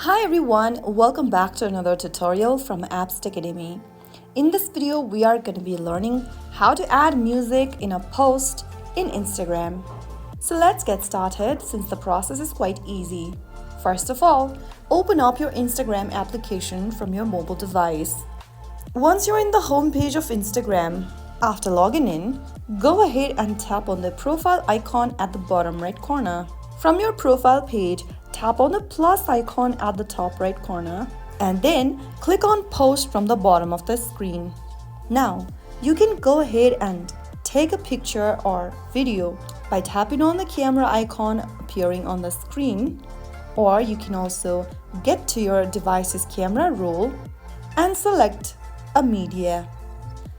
Hi everyone, welcome back to another tutorial from Apps Academy. In this video, we are going to be learning how to add music in a post in Instagram. So let's get started since the process is quite easy. First of all, open up your Instagram application from your mobile device. Once you're in the home page of Instagram, after logging in, go ahead and tap on the profile icon at the bottom right corner. From your profile page, tap on the plus icon at the top right corner and then click on post from the bottom of the screen. Now, you can go ahead and take a picture or video by tapping on the camera icon appearing on the screen, or you can also get to your device's camera roll and select a media.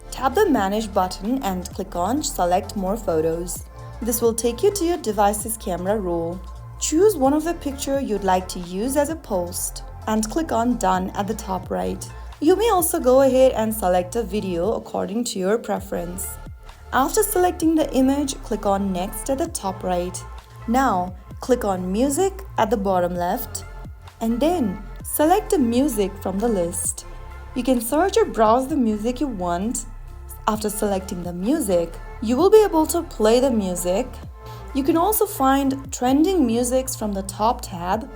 Tap the Manage button and click on Select More Photos. This will take you to your device's camera roll. Choose one of the picture you'd like to use as a post and click on Done at the top right. You may also go ahead and select a video according to your preference. After selecting the image, click on Next at the top right. Now, click on Music at the bottom left and then select the music from the list. You can search or browse the music you want. After selecting the music, you will be able to play the music. You can also find trending musics from the top tab.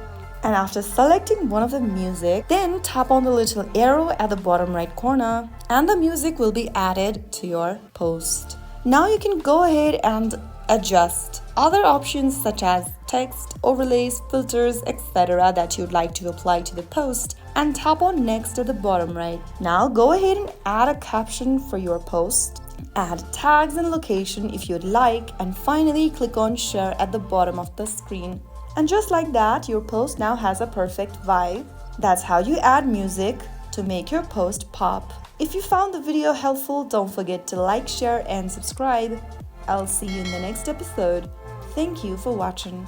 And after selecting one of the music, then tap on the little arrow at the bottom right corner and the music will be added to your post. Now you can go ahead and adjust other options such as text, overlays, filters, etc. that you'd like to apply to the post and tap on Next at the bottom right. Now go ahead and add a caption for your post. Add tags and location if you'd like, and finally click on Share at the bottom of the screen. And just like that, your post now has a perfect vibe. That's how you add music to make your post pop. If you found the video helpful, don't forget to like, share and subscribe. I'll see you in the next episode. Thank you for watching.